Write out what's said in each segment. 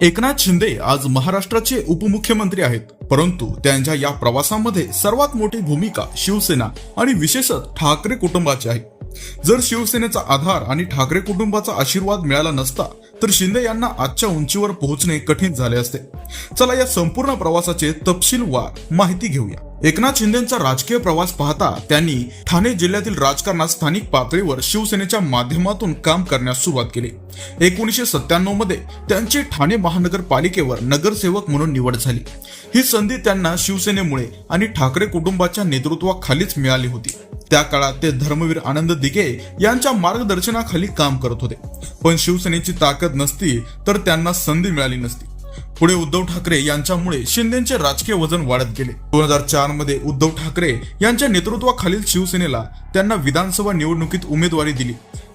एकनाथ शिंदे आज महाराष्ट्राचे उपमुख्यमंत्री आहेत, परंतु त्यांच्या या प्रवासामध्ये सर्वात मोठी भूमिका शिवसेना आणि विशेषतः ठाकरे कुटुंबाची आहे. जर शिवसेनेचा आधार आणि ठाकरे कुटुंबाचा आशीर्वाद मिळाला नसता तर शिंदे यांना आजच्या उंचीवर पोहोचणे कठीण झाले असते. चला या संपूर्ण प्रवासाचे तपशीलवार माहिती घेऊया. एकनाथ शिंदेंचा राजकीय प्रवास पाहता त्यांनी ठाणे जिल्ह्यातील राजकारणात स्थानिक पातळीवर शिवसेनेच्या माध्यमातून काम करण्यास सुरुवात केली. 1997 मध्ये त्यांची ठाणे महानगरपालिकेवर नगरसेवक म्हणून निवड झाली. ही संधी त्यांना शिवसेनेमुळे आणि ठाकरे कुटुंबाच्या नेतृत्वाखालीच मिळाली होती. त्या काळात ते धर्मवीर आनंद दिघे यांच्या मार्गदर्शनाखाली काम करत होते, पण शिवसेनेची ताकद नसती तर त्यांना संधी मिळाली नसती. पुढे उद्धव ठाकरे यांच्यामुळे शिंदेचे राजकीय वजन वाढत गेले. 2004 मध्ये उद्धव ठाकरे यांच्या नेतृत्वाखालील शिवसेनेला त्यांना विधानसभा निवडणुकीत उमेदवारी दिली.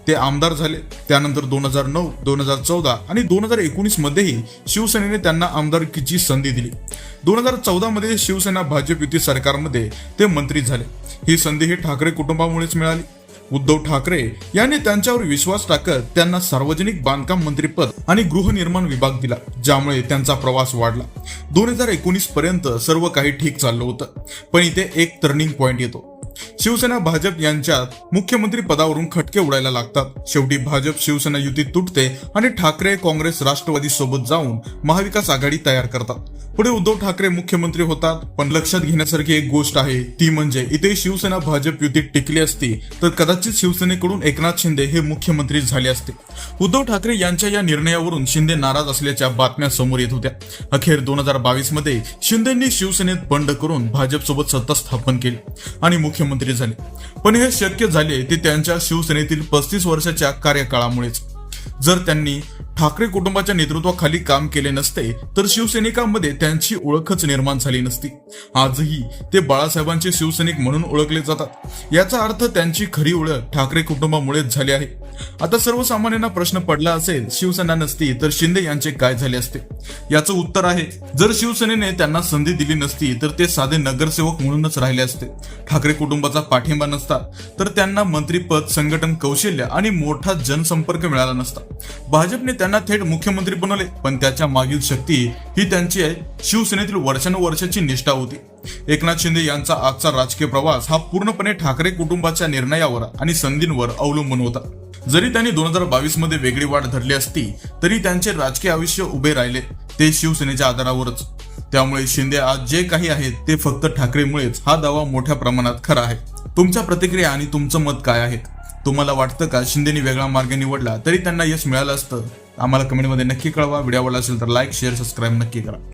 ते आमदार झाले. त्यानंतर 2009, 2014 आणि 2019 मध्येही शिवसेनेने त्यांना आमदारकीची संधी दिली. 2014 मध्ये शिवसेना भाजप युती सरकारमध्ये ते मंत्री झाले. ही संधी ठाकरे कुटुंबामुळेच मिळाली. उद्धव ठाकरे यांनी त्यांच्यावर विश्वास टाकत त्यांना सार्वजनिक बांधकाम मंत्रीपद आणि गृहनिर्माण विभाग दिला, ज्यामुळे त्यांचा प्रवास वाढला. 2019 पर्यंत सर्व काही ठीक चाललं होतं, पण इथे एक टर्निंग पॉइंट येतो. शिवसेना भाजप यांच्यात मुख्यमंत्री पदावरून खटके उडायला लागतात. शेवटी भाजप शिवसेना युती तुटते आणि ठाकरे काँग्रेस राष्ट्रवादी सोबत जाऊन महाविकास आघाडी तयार करतात. पुढे उद्धव ठाकरे मुख्यमंत्री होतात. पण लक्षात घेण्यासारखी एक गोष्ट आहे, ती म्हणजे इथे शिवसेना भाजप युती टिकली असती तर कदाचित शिवसेनेकडून एकनाथ शिंदे हे मुख्यमंत्री झाले असते. उद्धव ठाकरे यांच्या या निर्णयावरून शिंदे नाराज असल्याच्या बातम्या समोर येत होत्या. अखेर 2022 मध्ये शिंदेंनी शिवसेनेत बंड करून भाजप सोबत सत्ता स्थापन केली आणि मुख्यमंत्री झाले. पण हे शक्य झाले ते त्यांच्या शिवसेनेतील 35 वर्षाच्या कार्यकाळामुळेच. जर त्यांनी ठाकरे कुटुंबाच्या नेतृत्वाखाली काम केले नसते तर शिवसैनिकांमध्ये त्यांची ओळखच निर्माण झाली नसती. आजही ते बाळासाहेबांचे शिवसैनिक म्हणून ओळखले जातात. याचा अर्थ त्यांची खरी ओळख ठाकरे कुटुंबामुळेच झाली आहे. आता सर्वसामान्यांना प्रश्न पडला असेल, शिवसेना नसती तर शिंदे यांचे काय झाले असते? याचं उत्तर आहे, जर शिवसेनेने त्यांना संधी दिली नसती तर ते साधे नगरसेवक म्हणूनच राहिले असते. ठाकरे कुटुंबाचा पाठिंबा नसता तर त्यांना मंत्रीपद, संघटन कौशल्य आणि मोठा जनसंपर्क मिळाला नसता. भाजपने त्यांना थेट मुख्यमंत्री बनवले, पण त्याच्या मागील शक्ती ही त्यांची शिवसेनेतील वर्षानुवर्षाची निष्ठा होती. एकनाथ शिंदे यांचा आजचा राजकीय प्रवास हा पूर्णपणे ठाकरे कुटुंबाच्या निर्णयावर आणि संधींवर अवलंबून होता. जरी त्यांनी 2022 मध्ये वेगळी वाट धरली असती तरी त्यांचे राजकीय आयुष्य उभे राहिले ते शिवसेनेच्या आधारावरच. त्यामुळे शिंदे आज जे काही आहेत ते फक्त ठाकरेमुळेच, हा दावा मोठ्या प्रमाणात खरा आहे. तुमच्या प्रतिक्रिया आणि तुमचं मत काय आहे? तुम्हाला वाटतं का शिंदेनी वेगळा मार्ग निवडला तरी त्यांना यश मिळालं असतं? आम्हाला कमेंटमध्ये नक्की कळवा. व्हिडिओ आवडला असेल तर लाईक, शेअर, सबस्क्राईब नक्की करा.